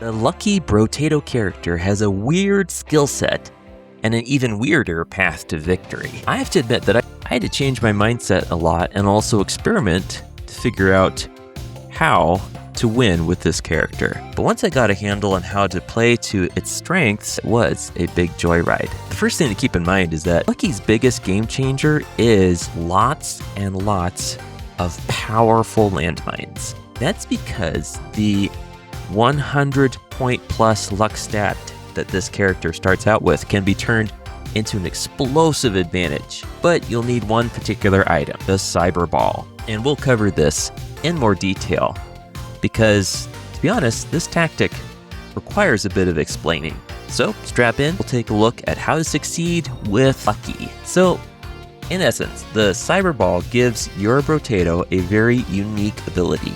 The lucky Brotato character has a weird skill set and an even weirder path to victory. I have to admit that I had to change my mindset a lot and also experiment to figure out how to win with this character. But once I got a handle on how to play to its strengths, it was a big joyride. The first thing to keep in mind is that Lucky's biggest game changer is lots and lots of powerful landmines. That's because the 100 point plus luck stat that this character starts out with can be turned into an explosive advantage, but you'll need one particular item, the Cyber Ball. And we'll cover this in more detail because, to be honest, this tactic requires a bit of explaining. So strap in, we'll take a look at how to succeed with Lucky. So in essence, the Cyber Ball gives your Brotato a very unique ability.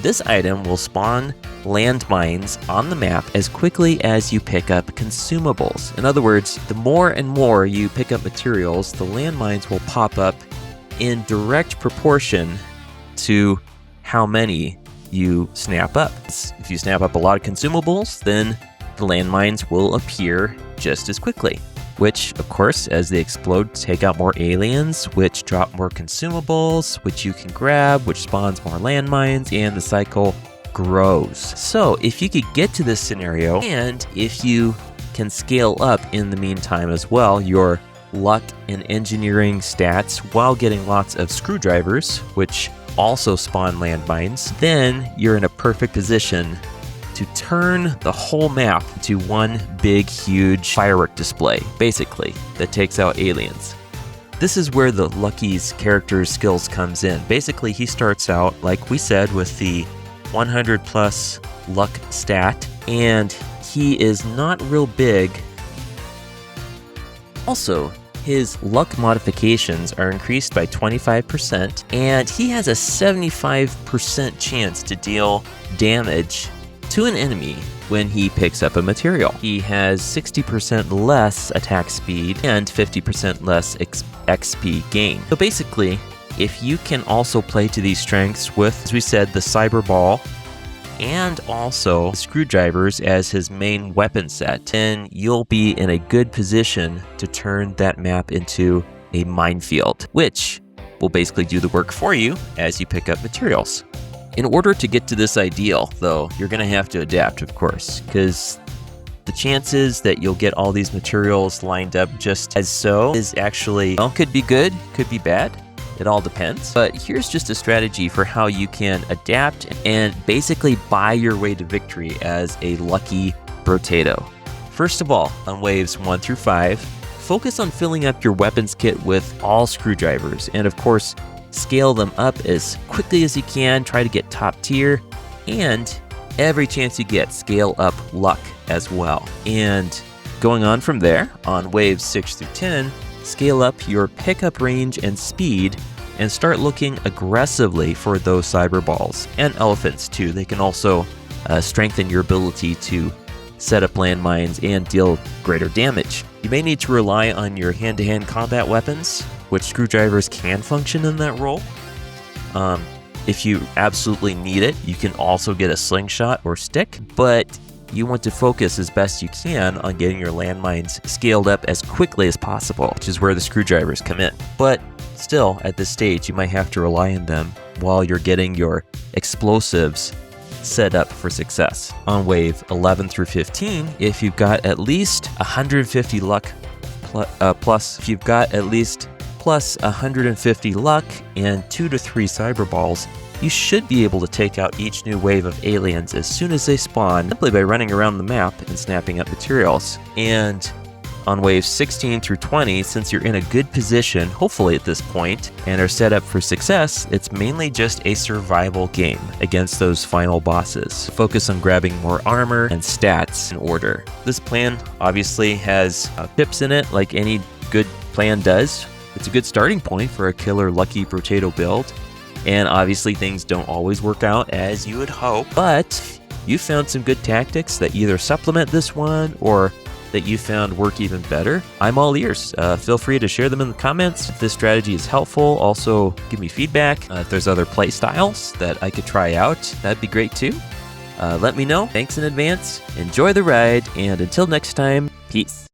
This item will spawn landmines on the map as quickly as you pick up consumables. In other words, the more and more you pick up materials, the landmines will pop up in direct proportion to how many you snap up. If you snap up a lot of consumables, then the landmines will appear just as quickly, which, of course, as they explode, take out more aliens, which drop more consumables, which you can grab, which spawns more landmines, and the cycle grows. So if you could get to this scenario, and if you can scale up in the meantime as well, your luck and engineering stats while getting lots of screwdrivers, which also spawn landmines, then you're in a perfect position to turn the whole map into one big, huge firework display, basically, that takes out aliens. This is where the Lucky's character's skills comes in. Basically, he starts out, like we said, with the 100 plus luck stat, and he is not real big. Also, his luck modifications are increased by 25%, and he has a 75% chance to deal damage to an enemy when he picks up a material. He has 60% less attack speed and 50% less XP gain. So basically, if you can also play to these strengths with, as we said, the Cyber Ball and also screwdrivers as his main weapon set, then you'll be in a good position to turn that map into a minefield, which will basically do the work for you as you pick up materials. In order to get to this ideal, though, you're going to have to adapt, of course, because the chances that you'll get all these materials lined up just as so is actually, well, could be good, could be bad. It all depends. But here's just a strategy for how you can adapt and basically buy your way to victory as a lucky Brotato. First of all, on waves 1 through 5, focus on filling up your weapons kit with all screwdrivers, and of course, scale them up as quickly as you can. Try to get top tier, and every chance you get, scale up luck as well. And going on from there, on waves 6 through 10, scale up your pickup range and speed and start looking aggressively for those Cyber Balls and elephants too. They can also strengthen your ability to set up landmines and deal greater damage. You may need to rely on your hand-to-hand combat weapons, which screwdrivers can function in that role. If you absolutely need it, you can also get a slingshot or stick, but you want to focus as best you can on getting your landmines scaled up as quickly as possible, which is where the screwdrivers come in. But still, at this stage, you might have to rely on them while you're getting your explosives set up for success. On wave 11 through 15, if you've got at least 150 luck plus 150 luck and 2 to 3 Cyber Balls, you should be able to take out each new wave of aliens as soon as they spawn, simply by running around the map and snapping up materials. And on waves 16 through 20, since you're in a good position, hopefully at this point, and are set up for success, it's mainly just a survival game against those final bosses. Focus on grabbing more armor and stats in order. This plan obviously has tips in it, like any good plan does. It's a good starting point for a killer lucky Brotato build. And obviously things don't always work out as you would hope, but you found some good tactics that either supplement this one or that you found work even better. I'm all ears. Feel free to share them in the comments if this strategy is helpful. Also, give me feedback. If there's other play styles that I could try out, that'd be great too. Let me know. Thanks in advance. Enjoy the ride, and until next time, peace.